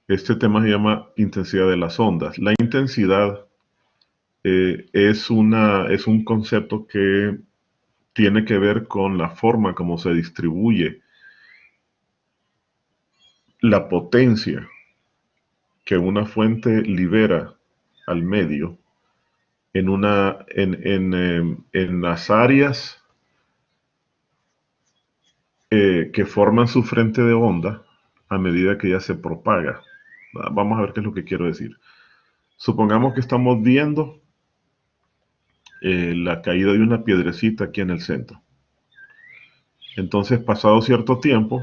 Este tema se llama intensidad de las ondas. La intensidad es un concepto que tiene que ver con la forma como se distribuye la potencia que una fuente libera al medio en las áreas que forman su frente de onda a medida que ella se propaga. Vamos a ver qué es lo que quiero decir. Supongamos que estamos viendo la caída de una piedrecita aquí en el centro. Entonces, pasado cierto tiempo,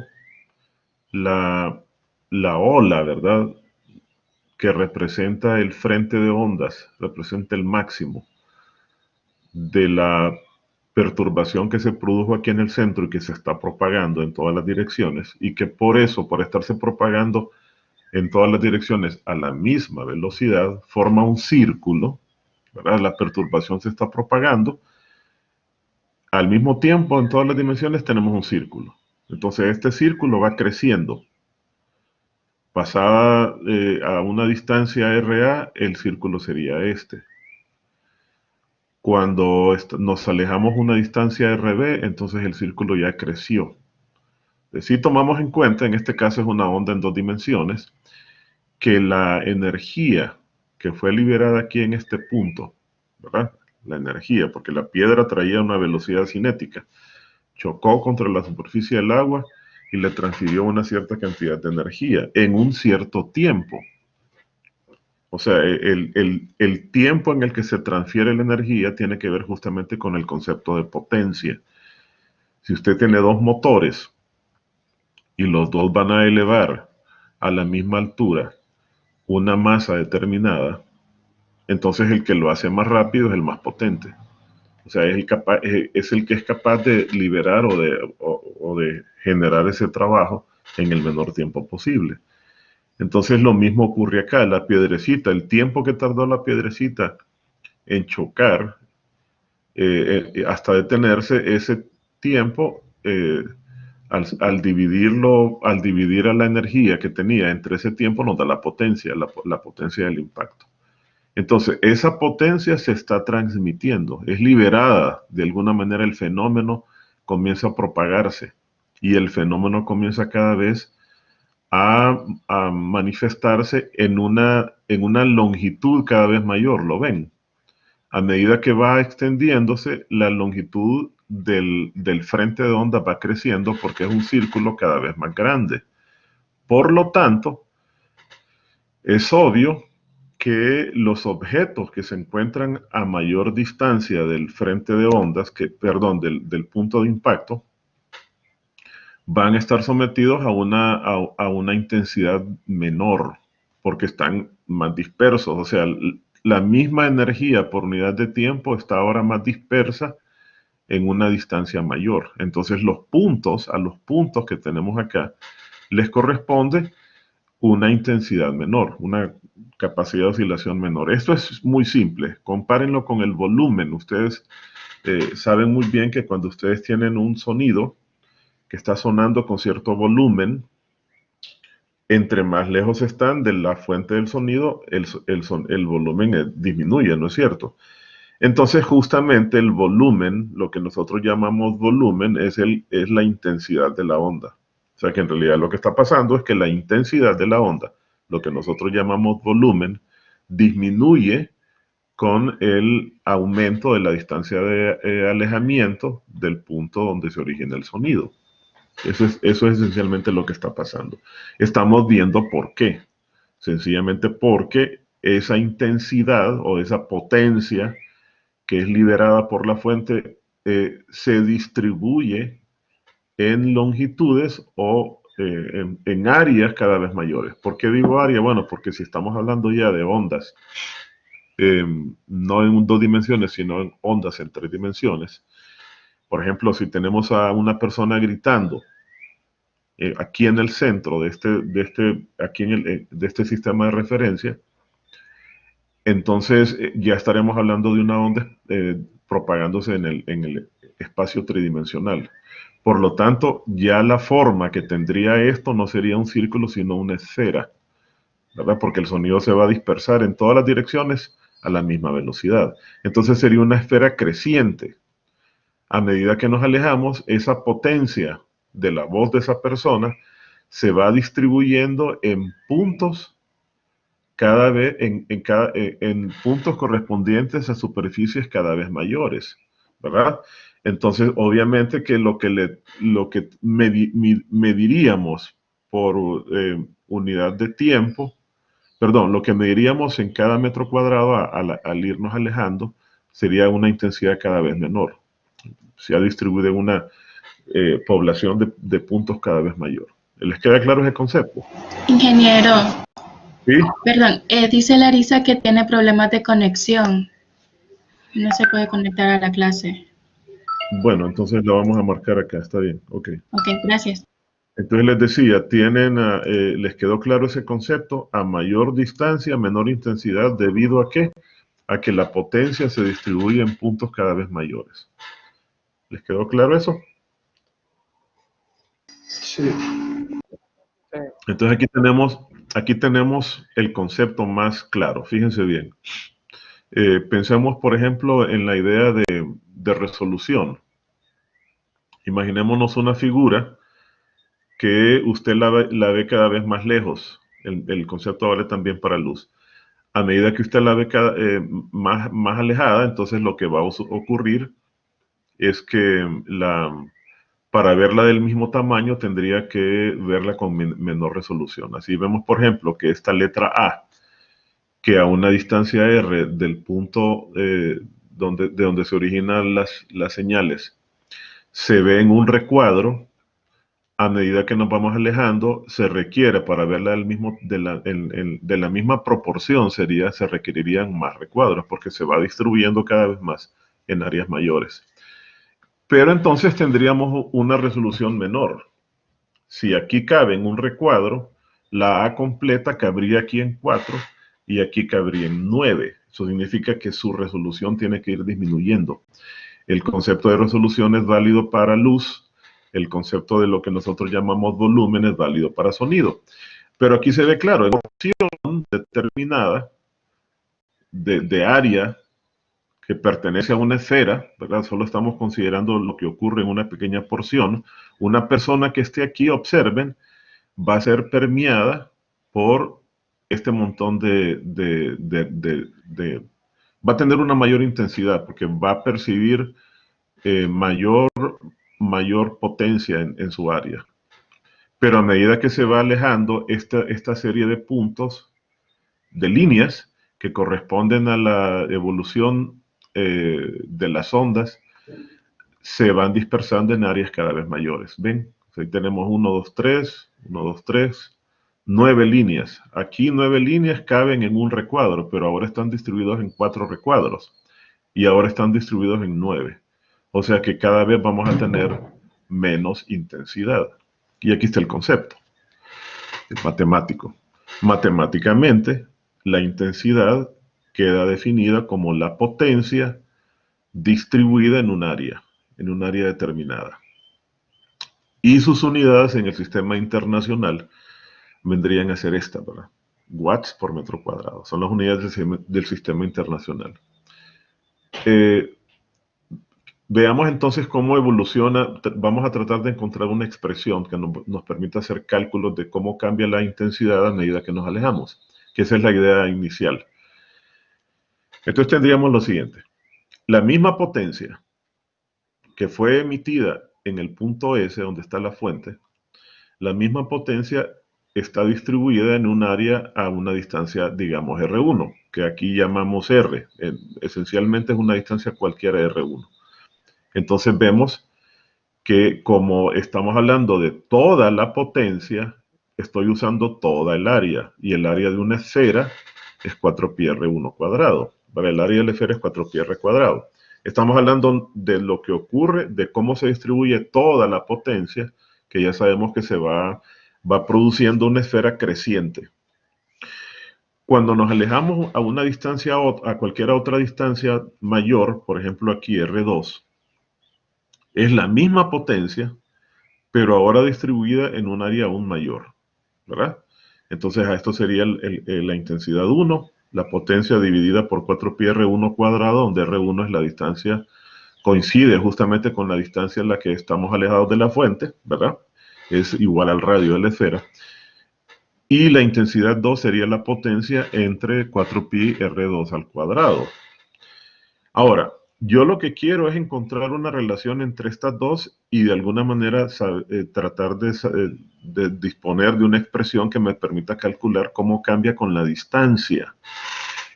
la, la ola, ¿verdad? Que representa el frente de ondas, representa el máximo de la perturbación que se produjo aquí en el centro y que se está propagando en todas las direcciones y que por eso, por estarse propagando en todas las direcciones a la misma velocidad, forma un círculo, ¿verdad? La perturbación se está propagando. Al mismo tiempo, en todas las dimensiones tenemos un círculo. Entonces, este círculo va creciendo. Pasada a una distancia RA, el círculo sería este. Cuando nos alejamos una distancia RB, entonces el círculo ya creció. Si tomamos en cuenta, en este caso es una onda en dos dimensiones, que la energía que fue liberada aquí en este punto, ¿verdad? La energía, porque la piedra traía una velocidad cinética, chocó contra la superficie del agua y le transfirió una cierta cantidad de energía en un cierto tiempo. O sea, el tiempo en el que se transfiere la energía tiene que ver justamente con el concepto de potencia. Si usted tiene dos motores y los dos van a elevar a la misma altura una masa determinada, entonces el que lo hace más rápido es el más potente. O sea, es el que es capaz de liberar o de generar ese trabajo en el menor tiempo posible. Entonces lo mismo ocurre acá, la piedrecita, el tiempo que tardó la piedrecita en chocar hasta detenerse, ese tiempo, al dividir a la energía que tenía entre ese tiempo, nos da la potencia, la potencia del impacto. Entonces, esa potencia se está transmitiendo, es liberada, de alguna manera el fenómeno comienza a propagarse y el fenómeno comienza cada vez a manifestarse en una longitud cada vez mayor, ¿lo ven? A medida que va extendiéndose, la longitud del frente de onda va creciendo porque es un círculo cada vez más grande. Por lo tanto, es obvio que los objetos que se encuentran a mayor distancia del frente de ondas, del punto de impacto, van a estar sometidos a una intensidad menor, porque están más dispersos. O sea, la misma energía por unidad de tiempo está ahora más dispersa en una distancia mayor. Entonces a los puntos que tenemos acá, les corresponde una intensidad menor, una capacidad de oscilación menor. Esto es muy simple, compárenlo con el volumen. Ustedes saben muy bien que cuando ustedes tienen un sonido que está sonando con cierto volumen, entre más lejos están de la fuente del sonido, el volumen disminuye, ¿no es cierto? Entonces, justamente el volumen, lo que nosotros llamamos volumen, es la intensidad de la onda. O sea que en realidad lo que está pasando es que la intensidad de la onda, lo que nosotros llamamos volumen, disminuye con el aumento de la distancia de alejamiento del punto donde se origina el sonido. Eso es esencialmente lo que está pasando. Estamos viendo por qué. Sencillamente porque esa intensidad o esa potencia que es liberada por la fuente se distribuye en longitudes o en áreas cada vez mayores. ¿Por qué digo área? Bueno, porque si estamos hablando ya de ondas, no en dos dimensiones, sino en ondas en tres dimensiones. Por ejemplo, si tenemos a una persona gritando aquí en el centro de este sistema de referencia, entonces ya estaremos hablando de una onda propagándose en el espacio tridimensional. Por lo tanto, ya la forma que tendría esto no sería un círculo, sino una esfera. ¿verdad? Porque el sonido se va a dispersar en todas las direcciones a la misma velocidad. Entonces sería una esfera creciente. A medida que nos alejamos, esa potencia de la voz de esa persona se va distribuyendo en puntos cada vez en puntos correspondientes a superficies cada vez mayores, ¿verdad? Entonces, obviamente que lo que mediríamos por unidad de tiempo, perdón, lo que mediríamos en cada metro cuadrado al irnos alejando sería una intensidad cada vez menor. Se ha distribuido en una población de puntos cada vez mayor. ¿Les queda claro ese concepto? Ingeniero, Sí. perdón, dice Larisa que tiene problemas de conexión. No se puede conectar a la clase. Bueno, entonces lo vamos a marcar acá, está bien, ok. Ok, gracias. Entonces les decía, les quedó claro ese concepto, a mayor distancia, menor intensidad, ¿debido a qué? A que la potencia se distribuye en puntos cada vez mayores. ¿Les quedó claro eso? Sí. Entonces aquí tenemos el concepto más claro, fíjense bien. Pensemos, por ejemplo, en la idea de resolución. Imaginémonos una figura que usted la ve cada vez más lejos. El concepto vale también para luz. A medida que usted la ve más alejada, entonces lo que va a ocurrir es que para verla del mismo tamaño tendría que verla con menor resolución. Así vemos, por ejemplo, que esta letra A, que a una distancia R del punto de donde se originan las señales, se ve en un recuadro. A medida que nos vamos alejando, se requiere para verla de la misma proporción, se requerirían más recuadros, porque se va distribuyendo cada vez más en áreas mayores. Pero entonces tendríamos una resolución menor. Si aquí cabe en un recuadro, la A completa cabría aquí en 4 y aquí cabría en 9. Eso significa que su resolución tiene que ir disminuyendo. El concepto de resolución es válido para luz, el concepto de lo que nosotros llamamos volumen es válido para sonido. Pero aquí se ve claro, en una porción determinada de área que pertenece a una esfera, ¿verdad? Solo estamos considerando lo que ocurre en una pequeña porción. Una persona que esté aquí, observen, va a ser permeada por este montón va a tener una mayor intensidad porque va a percibir mayor potencia en su área. Pero a medida que se va alejando, esta serie de puntos, de líneas, que corresponden a la evolución de las ondas, se van dispersando en áreas cada vez mayores. ¿Ven? Ahí tenemos 1, 2, 3, 1, 2, 3, 9 líneas. Aquí 9 líneas caben en un recuadro, pero ahora están distribuidos en 4 recuadros. Y ahora están distribuidos en 9. O sea que cada vez vamos a tener menos intensidad. Y aquí está el concepto. Es matemático. Matemáticamente, la intensidad queda definida como la potencia distribuida en un área determinada. Y sus unidades en el sistema internacional vendrían a ser esta, ¿verdad? Watts por metro cuadrado. Son las unidades del sistema internacional. Veamos entonces cómo evoluciona. Vamos a tratar de encontrar una expresión que nos permita hacer cálculos de cómo cambia la intensidad a medida que nos alejamos, que esa es la idea inicial. Entonces tendríamos lo siguiente. La misma potencia que fue emitida en el punto S, donde está la fuente, la misma potencia está distribuida en un área a una distancia, digamos, R1, que aquí llamamos R. Esencialmente es una distancia cualquiera de R1. Entonces vemos que como estamos hablando de toda la potencia, estoy usando toda el área. Y el área de una esfera es 4πr1 cuadrado. Para el área de la esfera es 4πr cuadrado. Estamos hablando de lo que ocurre, de cómo se distribuye toda la potencia, que ya sabemos que se va produciendo una esfera creciente. Cuando nos alejamos a una distancia, a cualquier otra distancia mayor, por ejemplo aquí R2, es la misma potencia, pero ahora distribuida en un área aún mayor, ¿verdad? Entonces a esto sería la intensidad 1, la potencia dividida por 4πr1 cuadrado, donde R1 es la distancia, coincide justamente con la distancia en la que estamos alejados de la fuente, ¿verdad? Es igual al radio de la esfera. Y la intensidad 2 sería la potencia entre 4πr2 al cuadrado. Ahora, yo lo que quiero es encontrar una relación entre estas dos y de alguna manera tratar de disponer de una expresión que me permita calcular cómo cambia con la distancia.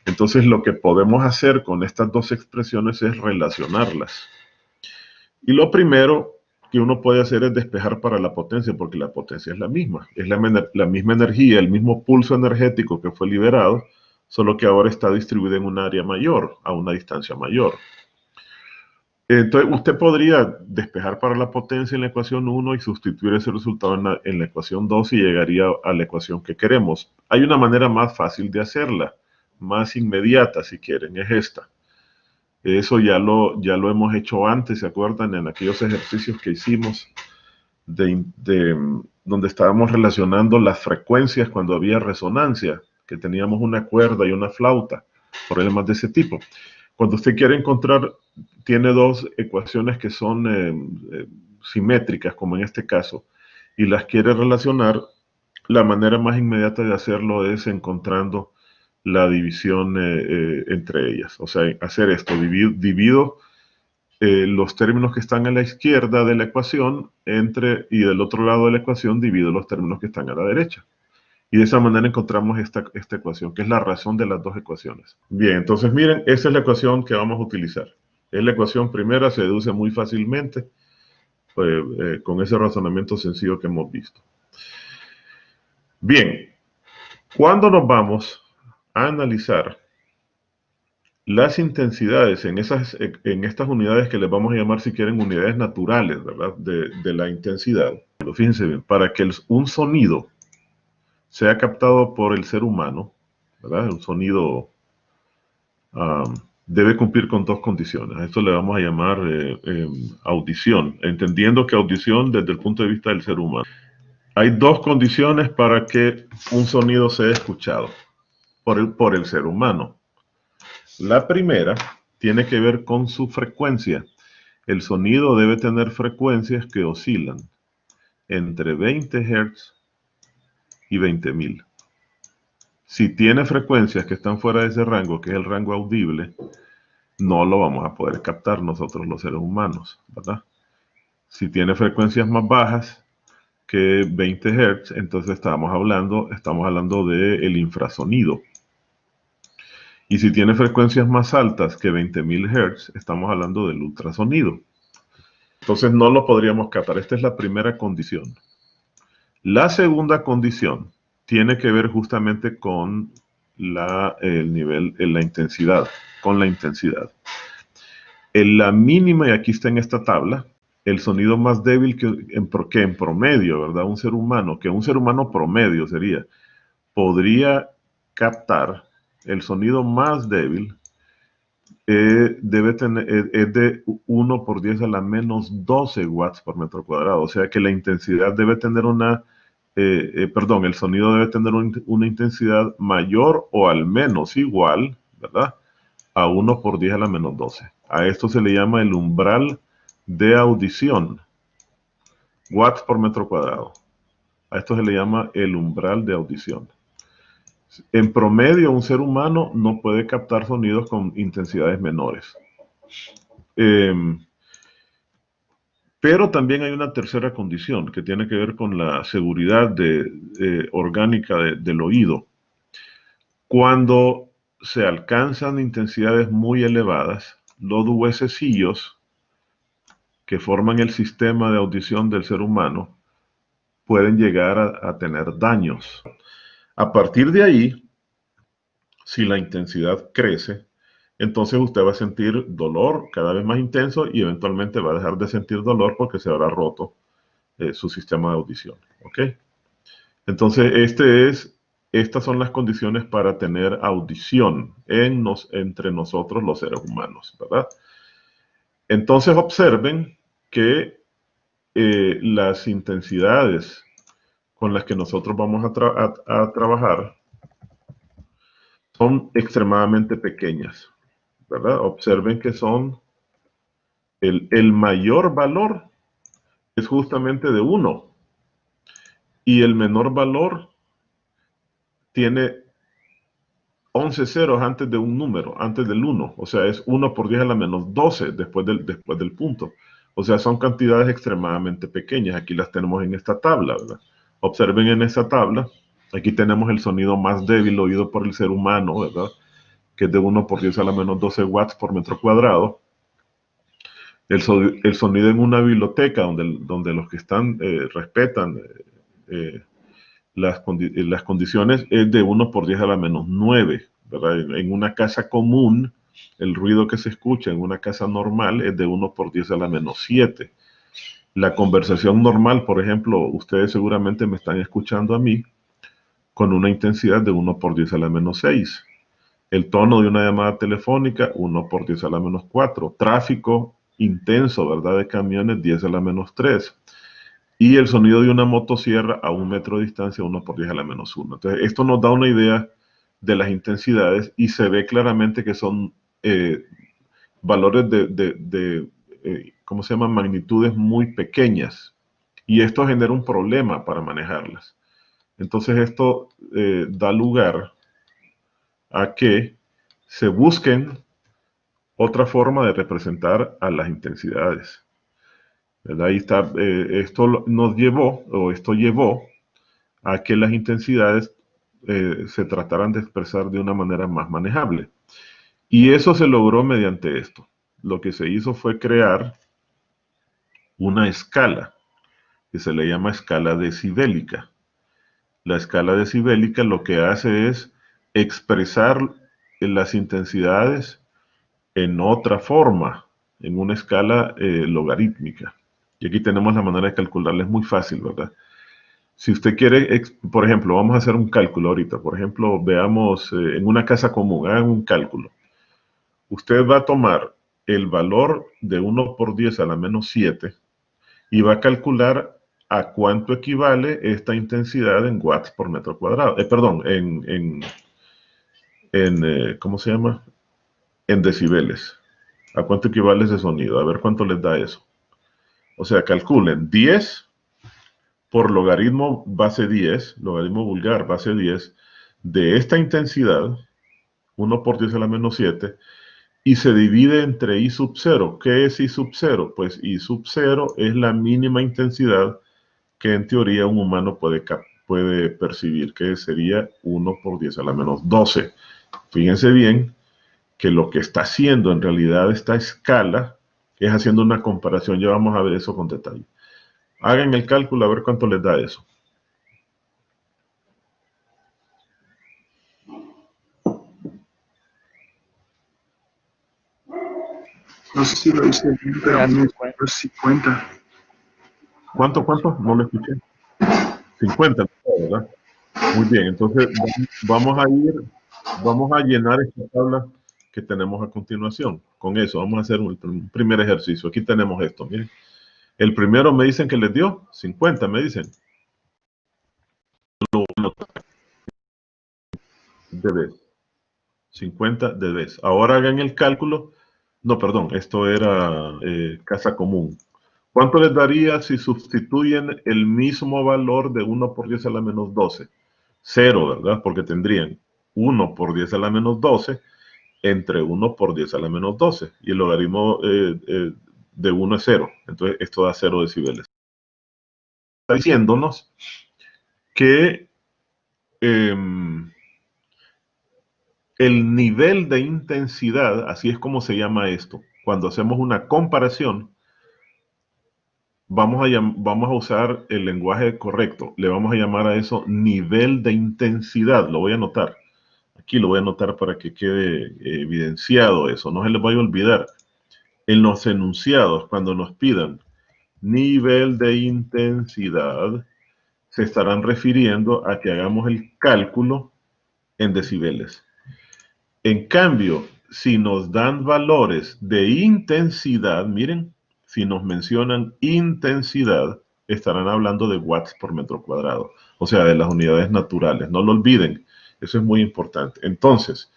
Entonces, lo que podemos hacer con estas dos expresiones es relacionarlas. Y lo primero que uno puede hacer es despejar para la potencia, porque la potencia es la misma misma energía, el mismo pulso energético que fue liberado, solo que ahora está distribuido en un área mayor, a una distancia mayor. Entonces, usted podría despejar para la potencia en la ecuación 1 y sustituir ese resultado en la ecuación 2 y llegaría a la ecuación que queremos. Hay una manera más fácil de hacerla, más inmediata si quieren, es esta. Eso ya lo hemos hecho antes, ¿se acuerdan? En aquellos ejercicios que hicimos donde estábamos relacionando las frecuencias cuando había resonancia, que teníamos una cuerda y una flauta, problemas de ese tipo. Cuando usted quiere encontrar, tiene dos ecuaciones que son simétricas, como en este caso, y las quiere relacionar, la manera más inmediata de hacerlo es encontrando la división entre ellas. O sea, hacer esto, divido los términos que están a la izquierda de la ecuación y del otro lado de la ecuación divido los términos que están a la derecha. Y de esa manera encontramos esta ecuación, que es la razón de las dos ecuaciones. Bien, entonces miren, esta es la ecuación que vamos a utilizar. Es la ecuación primera, se deduce muy fácilmente con ese razonamiento sencillo que hemos visto. Bien, cuando nos vamos a analizar las intensidades en estas unidades que les vamos a llamar, si quieren, unidades naturales, ¿verdad? De la intensidad. Pero fíjense bien, para que un sonido sea captado por el ser humano, ¿verdad? Un sonido debe cumplir con dos condiciones. A esto le vamos a llamar audición, entendiendo que audición desde el punto de vista del ser humano. Hay dos condiciones para que un sonido sea escuchado por el ser humano. La primera tiene que ver con su frecuencia. El sonido debe tener frecuencias que oscilan entre 20 Hz y 20.000. Si tiene frecuencias que están fuera de ese rango, que es el rango audible, no lo vamos a poder captar nosotros los seres humanos, ¿verdad? Si tiene frecuencias más bajas que 20 Hz, entonces estamos hablando del infrasonido. Y si tiene frecuencias más altas que 20.000 Hz, estamos hablando del ultrasonido. Entonces no lo podríamos captar. Esta es la primera condición. La segunda condición tiene que ver justamente con el nivel, la intensidad, con la intensidad. En la mínima, y aquí está en esta tabla, el sonido más débil que en promedio, ¿verdad? Un ser humano promedio podría captar el sonido más débil, es de 1 por 10 a la menos 12 watts por metro cuadrado. O sea que la intensidad debe tener el sonido debe tener una intensidad mayor o al menos igual, ¿verdad? A 1 por 10 a la menos 12. A esto se le llama el umbral de audición. Watts por metro cuadrado. A esto se le llama el umbral de audición. En promedio, un ser humano no puede captar sonidos con intensidades menores. Pero también hay una tercera condición que tiene que ver con la seguridad orgánica del oído. Cuando se alcanzan intensidades muy elevadas, los huesecillos que forman el sistema de audición del ser humano pueden llegar a tener daños. A partir de ahí, si la intensidad crece, entonces usted va a sentir dolor cada vez más intenso y eventualmente va a dejar de sentir dolor porque se habrá roto su sistema de audición. ¿Ok? Entonces, estas son las condiciones para tener audición entre nosotros los seres humanos, ¿verdad? Entonces observen que las intensidades con las que nosotros vamos a trabajar son extremadamente pequeñas, ¿verdad? Observen que son el mayor valor es justamente de 1 y el menor valor tiene 11 ceros antes de un número, antes del 1. O sea, es 1 por 10 a la menos 12 después del punto. O sea, son cantidades extremadamente pequeñas. Aquí las tenemos en esta tabla, ¿verdad? Observen en esta tabla. Aquí tenemos el sonido más débil oído por el ser humano, ¿verdad? Que es de 1 por 10 a la menos 12 watts por metro cuadrado. El sonido en una biblioteca donde los que están respetan las condiciones es de 1 por 10 a la menos 9, ¿verdad? En una casa común, el ruido que se escucha en una casa normal es de 1 por 10 a la menos 7. La conversación normal, por ejemplo, ustedes seguramente me están escuchando a mí con una intensidad de 1 por 10 a la menos 6. El tono de una llamada telefónica, 1 por 10 a la menos 4. Tráfico intenso, ¿verdad? De camiones, 10 a la menos 3. Y el sonido de una motosierra a 1 metro de distancia, 1 por 10 a la menos 1. Entonces, esto nos da una idea de las intensidades y se ve claramente que son valores ¿cómo se llama? Magnitudes muy pequeñas. Y esto genera un problema para manejarlas. Entonces, esto da lugar a que se busquen otra forma de representar a las intensidades. ¿Verdad? Ahí está, esto llevó a que las intensidades se trataran de expresar de una manera más manejable. Y eso se logró mediante esto. Lo que se hizo fue crear una escala que se le llama escala decibélica. La escala decibélica lo que hace es expresar las intensidades en otra forma, en una escala logarítmica. Y aquí tenemos la manera de calcularla, es muy fácil, ¿verdad? Si usted quiere, por ejemplo, vamos a hacer un cálculo ahorita. Por ejemplo, veamos en una casa común, hagan un cálculo. Usted va a tomar el valor de 1 por 10 a la menos 7 y va a calcular a cuánto equivale esta intensidad en watts por metro cuadrado. Perdón, ¿cómo se llama? En decibeles. ¿A cuánto equivale ese sonido? A ver cuánto les da eso. O sea, calculen 10 por logaritmo base 10, logaritmo vulgar base 10, de esta intensidad, 1 por 10 a la menos 7, y se divide entre I sub 0. ¿Qué es I sub 0? Pues I sub 0 es la mínima intensidad que en teoría un humano puede percibir, que sería 1 por 10 a la menos 12. Fíjense bien que lo que está haciendo en realidad esta escala es haciendo una comparación. Ya vamos a ver eso con detalle. Hagan el cálculo a ver cuánto les da eso. No sé si lo hice bien, pero a mí me dio 50. ¿Cuánto? No lo escuché. 50, ¿verdad? Muy bien, entonces vamos a llenar esta tabla que tenemos a continuación. Con eso vamos a hacer un primer ejercicio. Aquí tenemos esto, miren. El primero me dicen que les dio 50, me dicen. dB. 50 dB. Ahora hagan el cálculo. No, perdón, esto era casa común. ¿Cuánto les daría si sustituyen el mismo valor de 1 por 10 a la menos 12? 0, ¿verdad? Porque tendrían 1 por 10 a la menos 12 entre 1 por 10 a la menos 12. Y el logaritmo de 1 es 0. Entonces, esto da 0 decibeles. Está diciéndonos que el nivel de intensidad, así es como se llama esto, cuando hacemos una comparación, vamos a usar el lenguaje correcto. Le vamos a llamar a eso nivel de intensidad. Lo voy a anotar. Aquí lo voy a anotar para que quede evidenciado eso. No se les vaya a olvidar. En los enunciados, cuando nos pidan nivel de intensidad, se estarán refiriendo a que hagamos el cálculo en decibeles. En cambio, si nos dan valores de intensidad, miren, si nos mencionan intensidad, estarán hablando de watts por metro cuadrado. o sea, de las unidades naturales. No lo olviden, eso es muy importante. Entonces,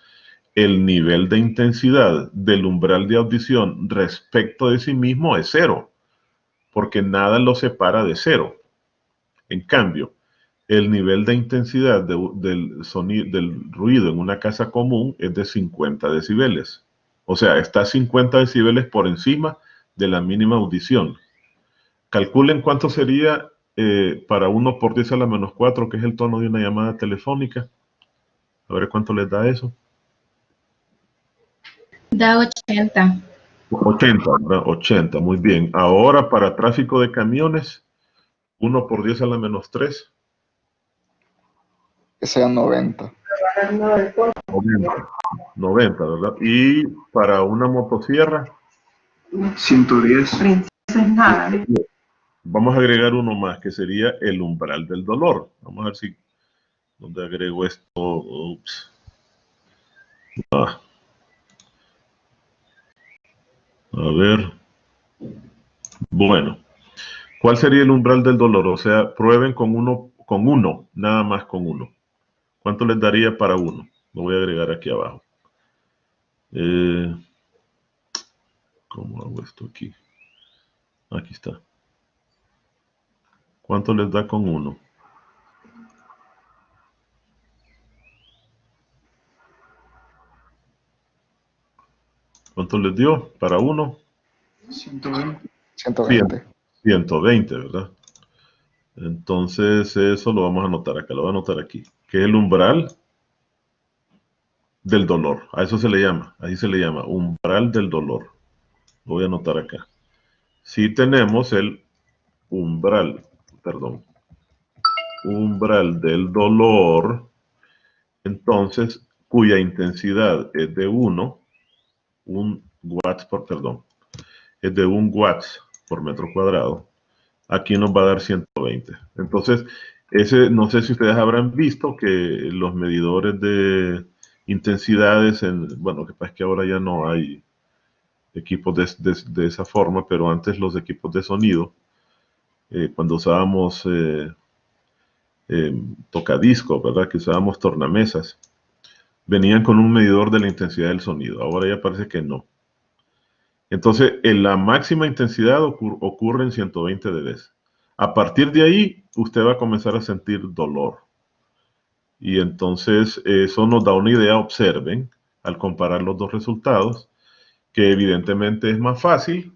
el nivel de intensidad del umbral de audición respecto de sí mismo es 0, porque nada lo separa de 0. En cambio, el nivel de intensidad del ruido en una casa común es de 50 decibeles. O sea, está 50 decibeles por encima de la mínima audición. Calculen cuánto sería para 1 por 10 a la menos 4, que es el tono de una llamada telefónica. A ver cuánto les da eso. Da 80. 80, ¿verdad? 80, muy bien. Ahora para tráfico de camiones, 1 por 10 a la menos 3. Que sean 90. 90, ¿verdad? Y para una motosierra, 110. vamos a agregar uno más, que sería el umbral del dolor. Vamos a ver si, ¿dónde agrego esto? Ups. A ver. Bueno, ¿cuál sería el umbral del dolor? O sea, prueben con uno, nada más con uno. ¿Cuánto les daría para uno? Lo voy a agregar aquí abajo. ¿Cómo hago esto aquí? Aquí está. ¿Cuánto les da con uno? ¿Cuánto les dio para uno? 120. 120. 120, ¿verdad? Entonces eso lo vamos a anotar acá, lo voy a anotar aquí. Que es el umbral del dolor. A eso se le llama, ahí se le llama umbral del dolor. Lo voy a anotar acá. Si tenemos el umbral, umbral del dolor, entonces cuya intensidad es de 1 watts es de 1 watts por metro cuadrado. Aquí nos va a dar 120. Entonces, no sé si ustedes habrán visto que los medidores de intensidades, bueno, que pasa es que ahora ya no hay equipos de esa forma, pero antes los equipos de sonido, cuando usábamos tocadiscos, ¿verdad? Que usábamos tornamesas, venían con un medidor de la intensidad del sonido. Ahora ya parece que no. Entonces, en la máxima intensidad ocurre en 120 dB. A partir de ahí, usted va a comenzar a sentir dolor. Y entonces, eso nos da una idea, observen, al comparar los dos resultados, que evidentemente es más fácil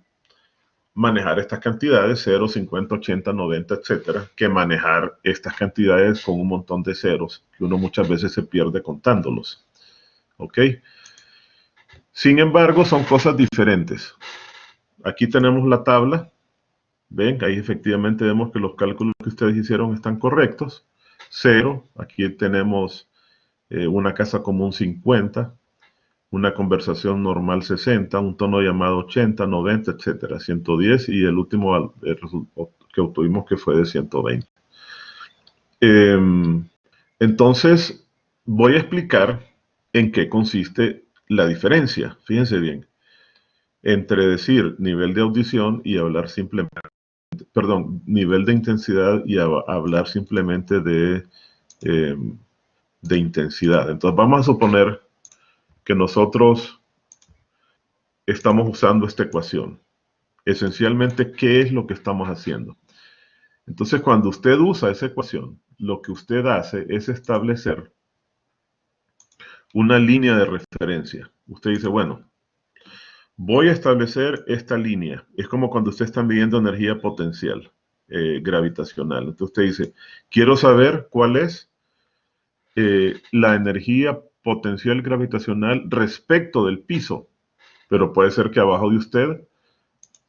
manejar estas cantidades, 0, 50, 80, 90, etcétera, que manejar estas cantidades con un montón de ceros, que uno muchas veces se pierde contándolos. ¿Ok? Sin embargo, son cosas diferentes. Aquí tenemos la tabla. Ven, ahí efectivamente vemos que los cálculos que ustedes hicieron están correctos. 0, aquí tenemos una casa común 50, una conversación normal 60, un tono de llamada 80, 90, etcétera, 110 y el último que obtuvimos que fue de 120. Entonces, voy a explicar en qué consiste la diferencia, fíjense bien, entre decir nivel de audición y hablar simplemente, nivel de intensidad y hablar simplemente de intensidad. Entonces, vamos a suponer que nosotros estamos usando esta ecuación. Esencialmente, ¿qué es lo que estamos haciendo? Entonces, cuando usted usa esa ecuación, lo que usted hace es establecer una línea de referencia. Usted dice, bueno, voy a establecer esta línea. Es como cuando usted está midiendo energía potencial gravitacional. Entonces usted dice, quiero saber cuál es la energía potencial gravitacional respecto del piso. Pero puede ser que abajo de usted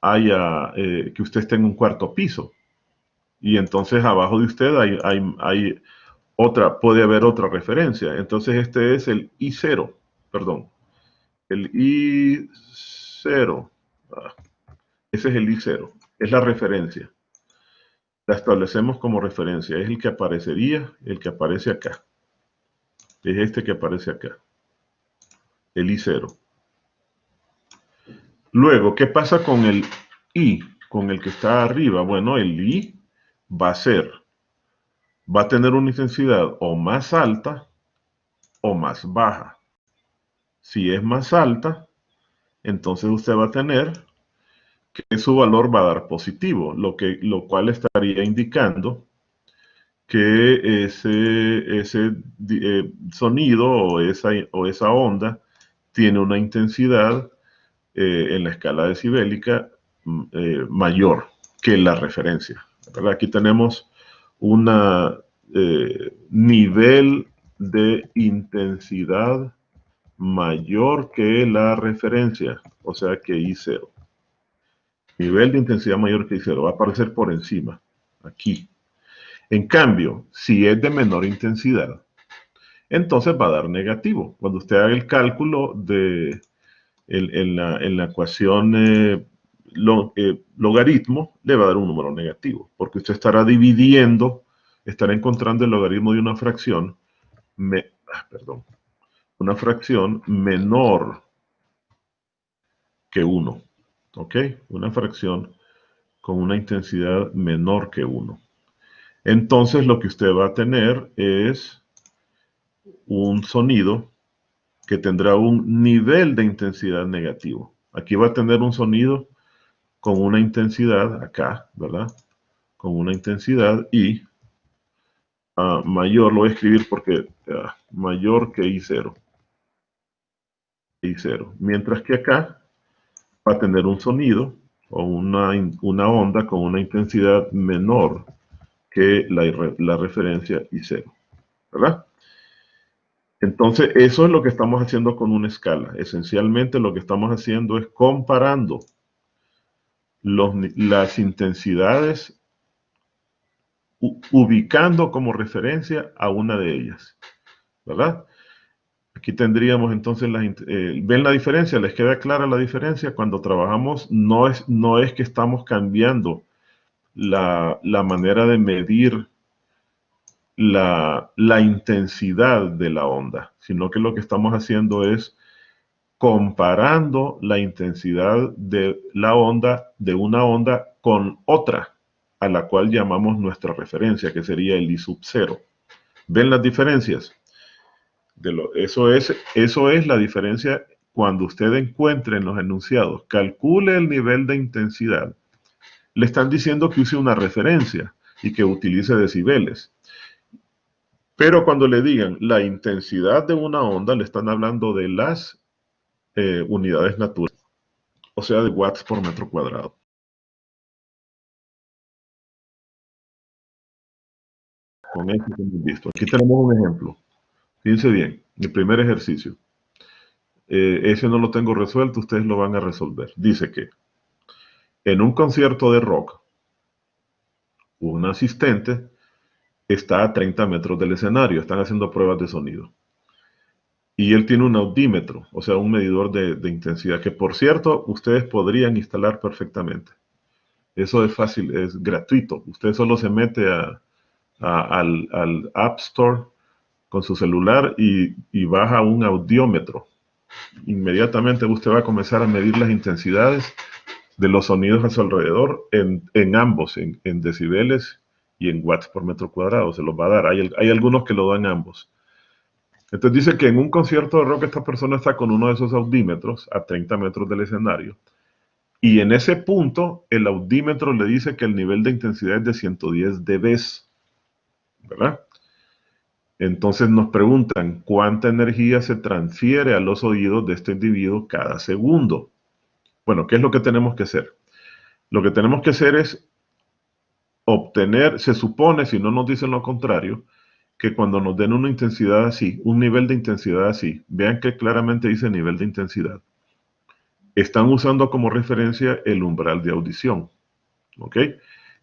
haya, que usted esté en un cuarto piso. Y entonces abajo de usted hay puede haber otra referencia. Entonces este es el I0, perdón. El I0. Ese es el I0. Es la referencia. La establecemos como referencia. Es el que aparecería, el que aparece acá. Es este que aparece acá. El I0. Luego, ¿qué pasa con el I? Con el que está arriba. Bueno, el I va a ser va a tener una intensidad o más alta o más baja. Si es más alta, entonces usted va a tener que su valor va a dar positivo, lo cual estaría indicando que ese sonido o esa onda tiene una intensidad en la escala decibélica mayor que la referencia, ¿verdad? Aquí tenemos un nivel de intensidad mayor que la referencia, o sea que I0. Nivel de intensidad mayor que I0 va a aparecer por encima, aquí. En cambio, si es de menor intensidad, entonces va a dar negativo. Cuando usted haga el cálculo en la ecuación logaritmo, le va a dar un número negativo, porque usted estará dividiendo, estará encontrando el logaritmo de una fracción, una fracción menor que 1. ¿Ok? Una fracción con una intensidad menor que 1. Entonces lo que usted va a tener es un sonido que tendrá un nivel de intensidad negativo. Aquí va a tener un sonido con una intensidad, acá, ¿verdad? Con una intensidad I mayor, lo voy a escribir porque mayor que I0. I0. Mientras que acá va a tener un sonido o una onda con una intensidad menor que la referencia I0, ¿verdad? Entonces, eso es lo que estamos haciendo con una escala. Esencialmente lo que estamos haciendo es comparando las intensidades, ubicando como referencia a una de ellas, ¿verdad? Aquí tendríamos entonces, ¿ven la diferencia? ¿Les queda clara la diferencia? Cuando trabajamos no es que estamos cambiando la manera de medir la intensidad de la onda, sino que lo que estamos haciendo es comparando la intensidad de la onda, de una onda con otra, a la cual llamamos nuestra referencia, que sería el I sub 0. ¿Ven las diferencias? Eso es la diferencia cuando usted encuentre en los enunciados, calcule el nivel de intensidad. Le están diciendo que use una referencia y que utilice decibeles. Pero cuando le digan la intensidad de una onda, le están hablando de las unidades naturales, o sea, de watts por metro cuadrado. Con esto que hemos visto. Aquí tenemos un ejemplo. Fíjense bien, el primer ejercicio. Ese no lo tengo resuelto, ustedes lo van a resolver. Dice que en un concierto de rock, un asistente está a 30 metros del escenario, están haciendo pruebas de sonido. Y él tiene un audímetro, o sea, un medidor de intensidad, que por cierto, ustedes podrían instalar perfectamente. Eso es fácil, es gratuito. Usted solo se mete al App Store con su celular y baja un audiómetro. Inmediatamente usted va a comenzar a medir las intensidades de los sonidos a su alrededor en ambos, en decibeles y en watts por metro cuadrado. Se los va a dar. Hay algunos que lo dan ambos. Entonces dice que en un concierto de rock esta persona está con uno de esos audímetros a 30 metros del escenario. Y en ese punto el audímetro le dice que el nivel de intensidad es de 110 dB, ¿verdad? Entonces nos preguntan cuánta energía se transfiere a los oídos de este individuo cada segundo. Bueno, ¿qué es lo que tenemos que hacer? Lo que tenemos que hacer es obtener, se supone, si no nos dicen lo contrario, que cuando nos den una intensidad así, un nivel de intensidad así, vean que claramente dice nivel de intensidad, están usando como referencia el umbral de audición, ¿ok?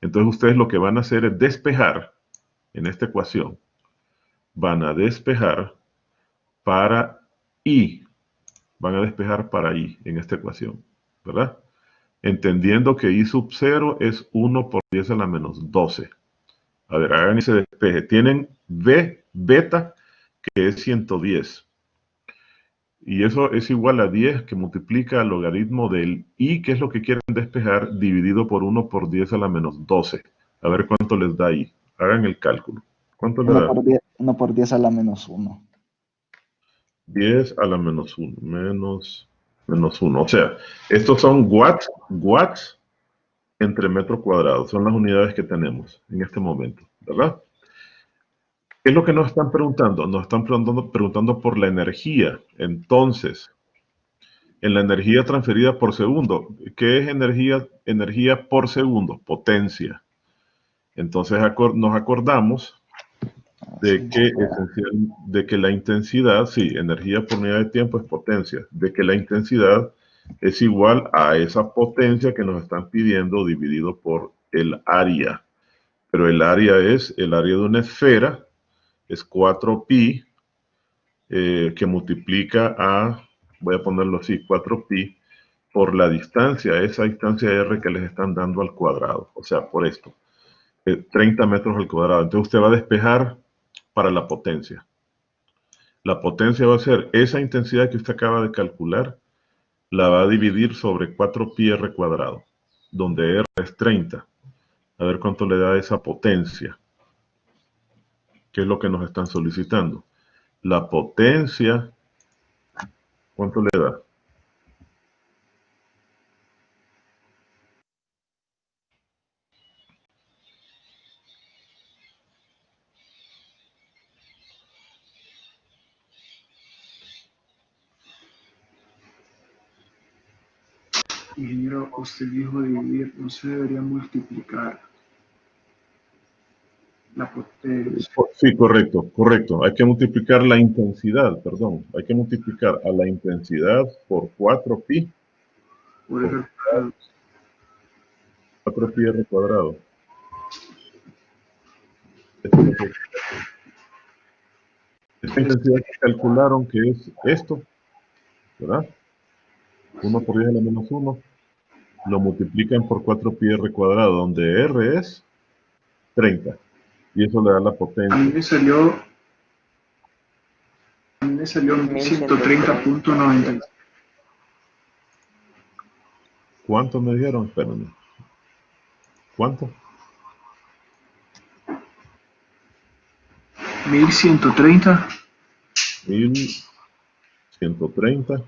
Entonces ustedes lo que van a hacer es despejar, en esta ecuación, van a despejar para I, van a despejar para I en esta ecuación, ¿verdad? Entendiendo que I sub 0 es 1 por 10 a la menos 12. A ver, hagan ese despeje. Tienen B, beta, que es 110. Y eso es igual a 10 que multiplica el logaritmo del I, que es lo que quieren despejar, dividido por 1 por 10 a la menos 12. A ver cuánto les da I. Hagan el cálculo. ¿Cuánto le da? 1 por 10 a la menos 1. 10 a la menos 1. Menos 1. O sea, estos son watts entre metro cuadrado. Son las unidades que tenemos en este momento, ¿verdad? ¿Qué es lo que nos están preguntando? Nos están preguntando por la energía. Entonces, en la energía transferida por segundo, ¿qué es energía? Energía por segundo, potencia. Entonces nos acordamos de que la intensidad, sí, energía por unidad de tiempo es potencia, de que la intensidad es igual a esa potencia que nos están pidiendo dividido por el área. Pero el área es el área de una esfera, es 4pi, que multiplica a, voy a ponerlo así, 4pi, por la distancia, esa distancia r que les están dando al cuadrado, o sea, por esto, 30 metros al cuadrado. Entonces usted va a despejar para la potencia. La potencia va a ser esa intensidad que usted acaba de calcular, la va a dividir sobre 4pi r cuadrado, donde r es 30. A ver cuánto le da esa potencia, que es lo que nos están solicitando. La potencia, ¿cuánto le da? Ingeniero, usted dijo dividir, no se debería multiplicar la potencia. Sí, correcto. Hay que multiplicar la intensidad, perdón. Hay que multiplicar a la intensidad por 4pi, Por por R cuadrado. 4pi r cuadrado. Esto es lo que- Esta intensidad que calcularon que es esto, ¿verdad? 1 por 10 a la menos 1, lo multiplican por 4pi r cuadrado, donde r es 30. Y eso le da la A mí potencia. me salió 1130.90. ¿Cuánto me dijeron? Espérenme. ¿Cuánto? 1130.97. 1130.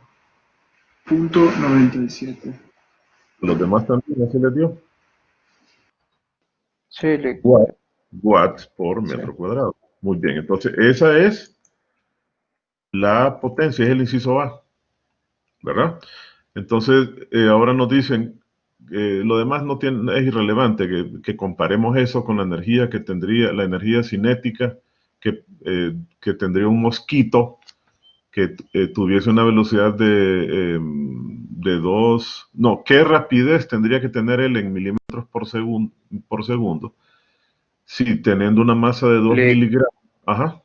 ¿Los demás también ya se les dio? Sí, Watts por metro cuadrado. Muy bien, entonces esa es la potencia, es el inciso A, ¿verdad? Entonces, ahora nos dicen, lo demás no tiene, es irrelevante, que comparemos eso con la energía que tendría, la energía cinética que tendría un mosquito que tuviese una velocidad de 2, no, ¿qué rapidez tendría que tener él en milímetros por segundo? Sí, teniendo una masa de 2 miligramos. Ajá,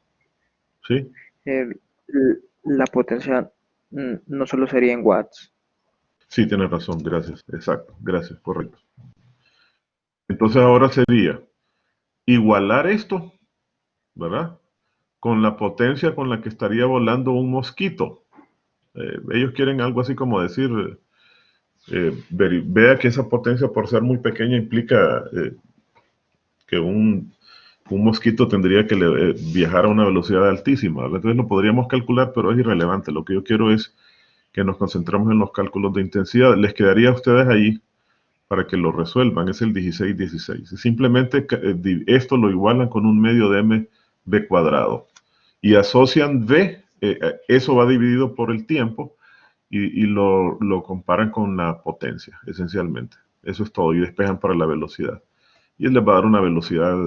sí. La potencia no solo sería en watts. Sí, tienes razón, gracias. Exacto, gracias, correcto. Entonces ahora sería igualar esto, ¿verdad? Con la potencia con la que estaría volando un mosquito. Ellos quieren algo así como decir, vea que esa potencia por ser muy pequeña implica que un mosquito tendría que viajar a una velocidad altísima. Entonces lo podríamos calcular, pero es irrelevante. Lo que yo quiero es que nos concentremos en los cálculos de intensidad. Les quedaría a ustedes ahí para que lo resuelvan. Es el 16-16. Simplemente esto lo igualan con un medio de mv cuadrado. Y asocian v, eso va dividido por el tiempo, y lo comparan con la potencia, esencialmente. Eso es todo. Y despejan para la velocidad. Y él les va a dar una velocidad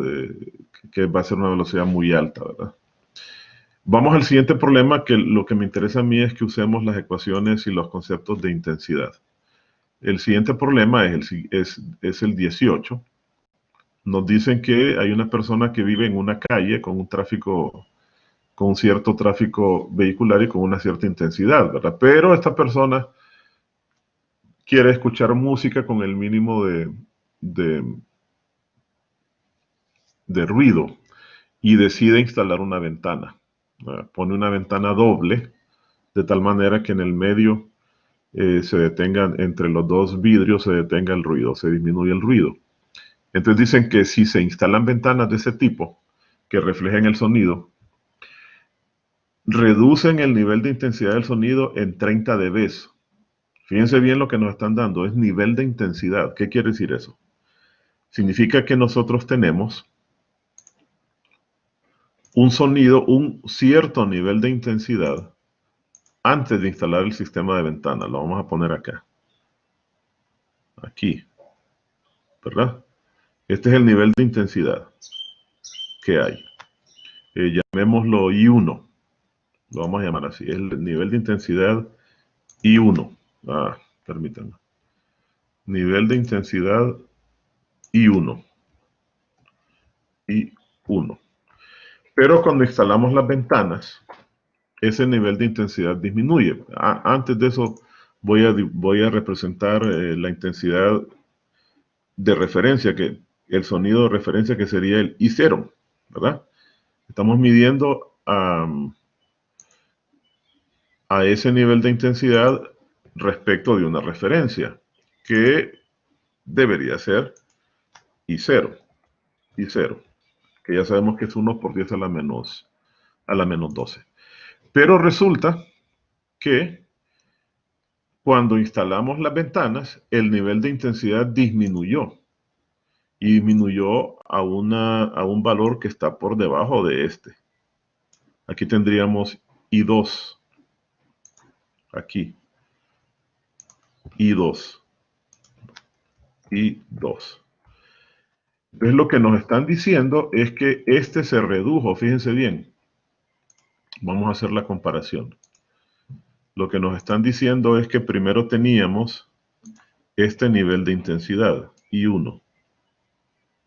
que va a ser una velocidad muy alta, ¿verdad? Vamos al siguiente problema, que lo que me interesa a mí es que usemos las ecuaciones y los conceptos de intensidad. El siguiente problema es el 18. Nos dicen que hay una persona que vive en una calle con un cierto tráfico vehicular y con una cierta intensidad, ¿verdad? Pero esta persona quiere escuchar música con el mínimo de ruido y decide instalar una ventana. Pone una ventana doble de tal manera que en el medio se detengan, entre los dos vidrios se detenga el ruido, se disminuye el ruido. Entonces dicen que si se instalan ventanas de ese tipo, que reflejen el sonido, reducen el nivel de intensidad del sonido en 30 dB. Fíjense bien lo que nos están dando, es nivel de intensidad. ¿Qué quiere decir eso? Significa que nosotros tenemos un sonido, un cierto nivel de intensidad antes de instalar el sistema de ventana. Lo vamos a poner acá. Aquí. ¿Verdad? Este es el nivel de intensidad que hay. Llamémoslo I1. Lo vamos a llamar así. Es el nivel de intensidad I1. Permítanme. Nivel de intensidad I1. I1. Pero cuando instalamos las ventanas, ese nivel de intensidad disminuye. Antes de eso, voy a representar la intensidad de referencia, el sonido de referencia que sería el I0, ¿verdad? Estamos midiendo a ese nivel de intensidad respecto de una referencia, que debería ser I0, que ya sabemos que es 1 por 10 a la menos 12. Pero resulta que cuando instalamos las ventanas, el nivel de intensidad disminuyó. Y disminuyó a un valor que está por debajo de este. Aquí tendríamos I2. Aquí. I2. I2. Entonces lo que nos están diciendo es que este se redujo, fíjense bien. Vamos a hacer la comparación. Lo que nos están diciendo es que primero teníamos este nivel de intensidad, I1,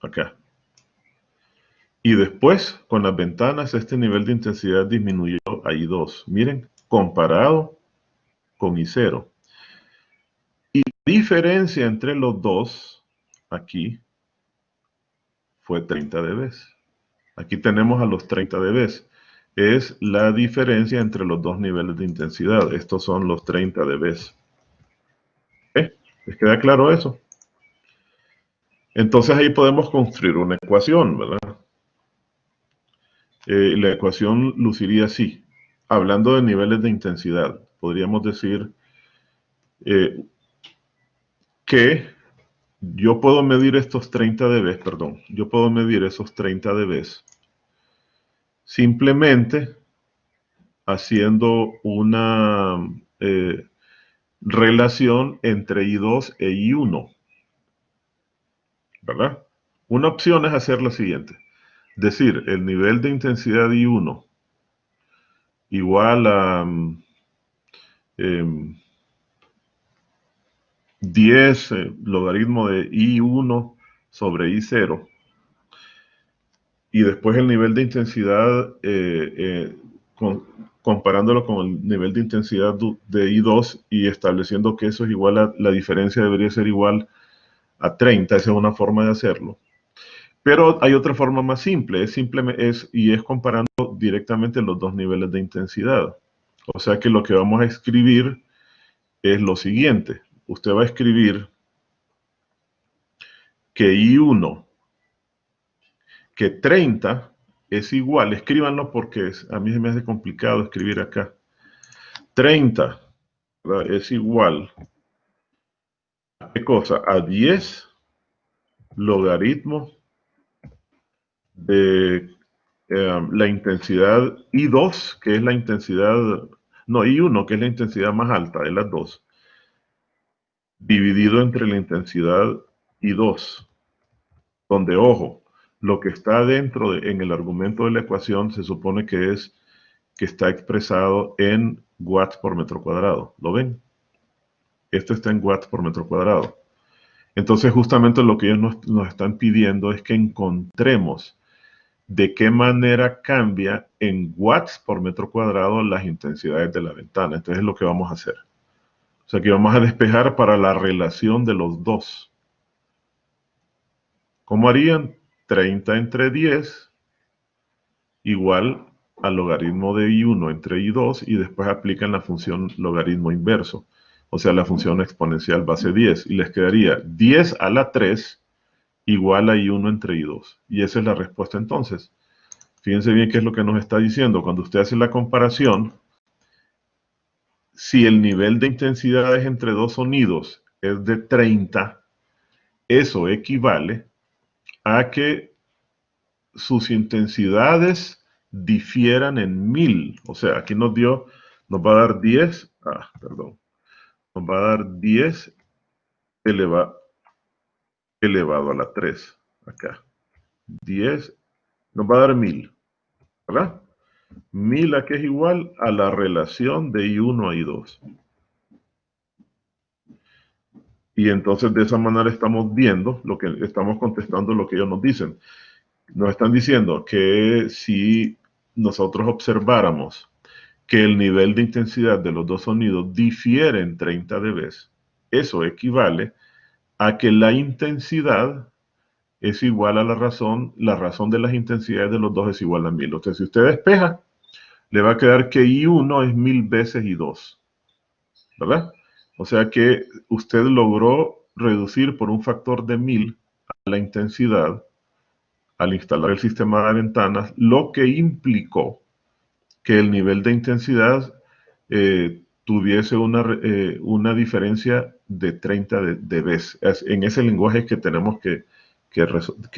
acá. Y después, con las ventanas, este nivel de intensidad disminuyó a I2. Miren, comparado con I0. Y la diferencia entre los dos, aquí, fue 30 dB. Aquí tenemos a los 30 dB. Es la diferencia entre los dos niveles de intensidad. Estos son los 30 dB. ¿Les queda claro eso? Entonces ahí podemos construir una ecuación, ¿verdad? La ecuación luciría así. Hablando de niveles de intensidad, podríamos decir que yo puedo medir estos 30 dB, perdón. Yo puedo medir esos 30 dB simplemente haciendo una relación entre I2 e I1, ¿verdad? Una opción es hacer lo siguiente. Decir, el nivel de intensidad I1 igual a 10 logaritmo de I1 sobre I0. Y después el nivel de intensidad, comparándolo con el nivel de intensidad de I2 y estableciendo que eso es igual a, la diferencia debería ser igual a 30. Esa es una forma de hacerlo. Pero hay otra forma más simple, es comparando directamente los dos niveles de intensidad. O sea que lo que vamos a escribir es lo siguiente. Usted va a escribir que I1, que 30 es igual, escríbanlo porque a mí se me hace complicado escribir acá. 30, ¿verdad?, es igual a ¿qué cosa? A 10 logaritmo de la intensidad I2, que es la intensidad, no, I1, que es la intensidad más alta de las dos, dividido entre la intensidad I2, donde, ojo, lo que está dentro en el argumento de la ecuación se supone que está expresado en watts por metro cuadrado. ¿Lo ven? Esto está en watts por metro cuadrado. Entonces, justamente lo que ellos nos están pidiendo es que encontremos de qué manera cambia en watts por metro cuadrado las intensidades de la ventana. Entonces, es lo que vamos a hacer. O sea, que vamos a despejar para la relación de los dos. ¿Cómo harían? 30 entre 10 igual al logaritmo de I1 entre I2 y después aplican la función logaritmo inverso. O sea, la función exponencial base 10. Y les quedaría 10 a la 3 igual a I1 entre I2. Y esa es la respuesta entonces. Fíjense bien qué es lo que nos está diciendo. Cuando usted hace la comparación, si el nivel de intensidades entre dos sonidos es de 30, eso equivale a que sus intensidades difieran en 1000. O sea, aquí nos va a dar 10, nos va a dar 10 elevado a la 3, acá. 10, nos va a dar 1000, ¿verdad? 1000 aquí es igual a la relación de I1 a I2. Y entonces de esa manera estamos viendo estamos contestando lo que ellos nos dicen. Nos están diciendo que si nosotros observáramos que el nivel de intensidad de los dos sonidos difiere en 30 dB, eso equivale a que la intensidad es igual a la razón de las intensidades de los dos es igual a 1000. O sea, si usted despeja, le va a quedar que I1 es 1000 veces I2, ¿verdad? O sea que usted logró reducir por un factor de 1000 la intensidad al instalar el sistema de ventanas, lo que implicó que el nivel de intensidad tuviese una diferencia de 30 dB. En ese lenguaje que tenemos que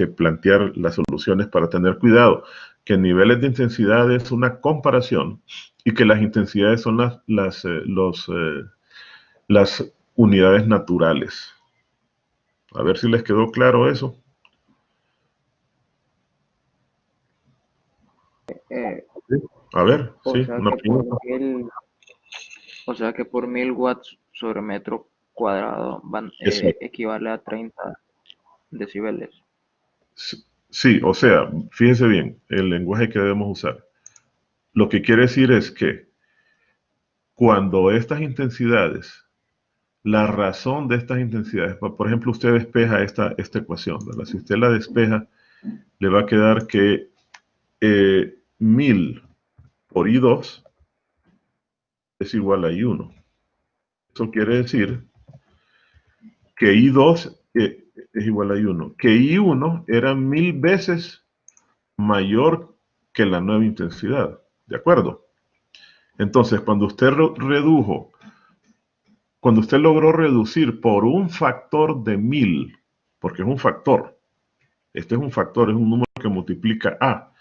plantear las soluciones para tener cuidado, que niveles de intensidad es una comparación y que las intensidades son las unidades naturales. A ver si les quedó claro eso. A ver, sí, una pregunta. O sea que por 1000 watts sobre metro cuadrado equivale a 30 decibeles. Sí, o sea, fíjense bien, el lenguaje que debemos usar. Lo que quiere decir es que cuando estas intensidades, la razón de estas intensidades, por ejemplo, usted despeja esta ecuación, ¿verdad? Si usted la despeja, le va a quedar que 1000 por I2 es igual a I1. Eso quiere decir que I2 es igual a I1. Que I1 era 1000 veces mayor que la nueva intensidad. ¿De acuerdo? Entonces, cuando usted logró reducir por un factor de 1000, porque es un factor, este es un factor, es un número que multiplica A.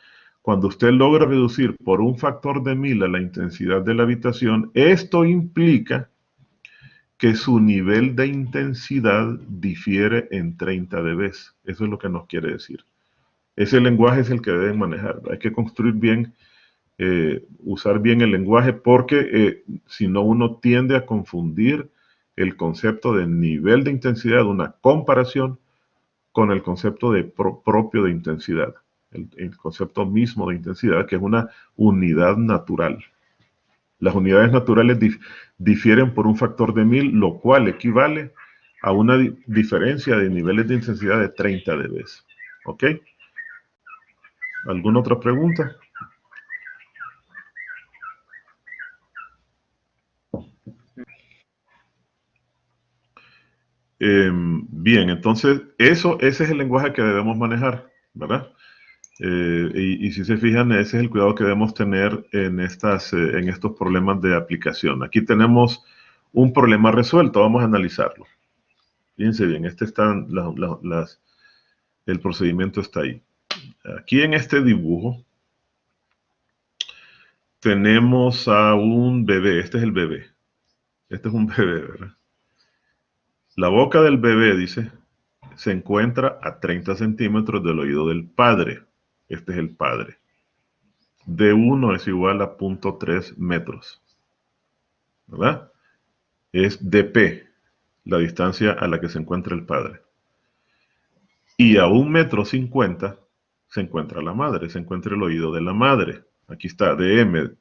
Cuando usted logra reducir por un factor de 1000 a la intensidad de la habitación, esto implica que su nivel de intensidad difiere en 30 dB. Eso es lo que nos quiere decir. Ese lenguaje es el que deben manejar. Hay que construir bien, usar bien el lenguaje, porque si no uno tiende a confundir el concepto de nivel de intensidad, una comparación, con el concepto propio de intensidad. El concepto mismo de intensidad, que es una unidad natural. Las unidades naturales difieren por un factor de 1000, lo cual equivale a una diferencia de niveles de intensidad de 30 dB. ¿Ok? ¿Alguna otra pregunta? Bien, entonces ese es el lenguaje que debemos manejar, ¿verdad? Y si se fijan, ese es el cuidado que debemos tener en estos problemas de aplicación. Aquí tenemos un problema resuelto, vamos a analizarlo. Fíjense bien, el procedimiento está ahí. Aquí en este dibujo tenemos a un bebé, este es el bebé. Este es un bebé, ¿verdad? La boca del bebé, dice, se encuentra a 30 centímetros del oído del padre. Este es el padre. D1 es igual a 0.3 metros, ¿verdad? Es dP, la distancia a la que se encuentra el padre. Y a 1,50 m se encuentra la madre, se encuentra el oído de la madre. Aquí está, dm,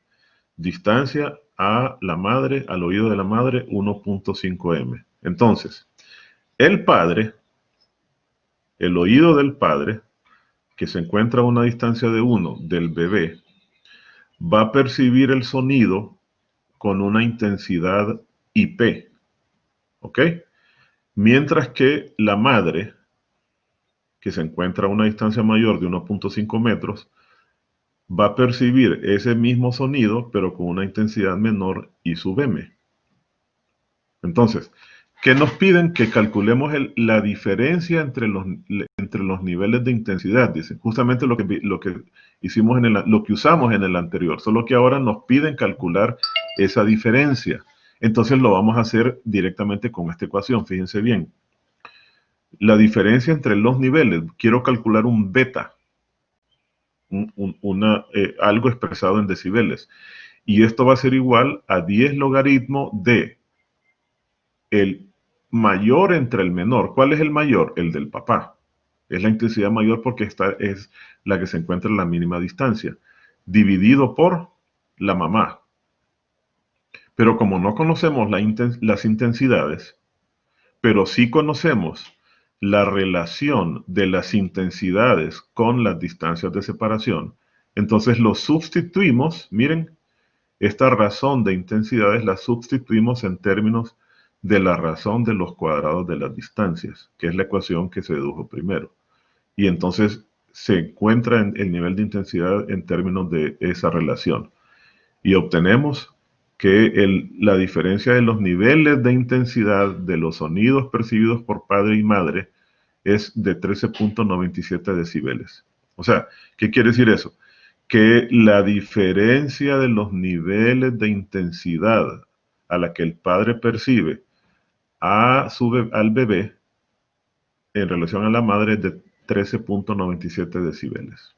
distancia a la madre, al oído de la madre, 1.5 m. Entonces, el oído del padre, que se encuentra a una distancia de 1 del bebé, va a percibir el sonido con una intensidad IP, ¿ok? Mientras que la madre, que se encuentra a una distancia mayor de 1.5 metros, va a percibir ese mismo sonido, pero con una intensidad menor y sub m. Entonces, ¿qué nos piden? Que calculemos la diferencia entre los niveles de intensidad. Dicen, justamente lo que hicimos lo que usamos en el anterior, solo que ahora nos piden calcular esa diferencia. Entonces lo vamos a hacer directamente con esta ecuación. Fíjense bien. La diferencia entre los niveles, quiero calcular un beta, algo expresado en decibeles. Y esto va a ser igual a 10 logaritmo de el mayor entre el menor. ¿Cuál es el mayor? El del papá. Es la intensidad mayor porque esta es la que se encuentra en la mínima distancia. Dividido por la mamá. Pero como no conocemos las intensidades, pero sí conocemos la relación de las intensidades con las distancias de separación, entonces lo sustituimos, miren, esta razón de intensidades la sustituimos en términos de la razón de los cuadrados de las distancias, que es la ecuación que se dedujo primero. Y entonces se encuentra en el nivel de intensidad en términos de esa relación. Y obtenemos que la diferencia de los niveles de intensidad de los sonidos percibidos por padre y madre es de 13.97 decibeles. O sea, ¿qué quiere decir eso? Que la diferencia de los niveles de intensidad a la que el padre percibe al bebé en relación a la madre es de 13.97 decibeles.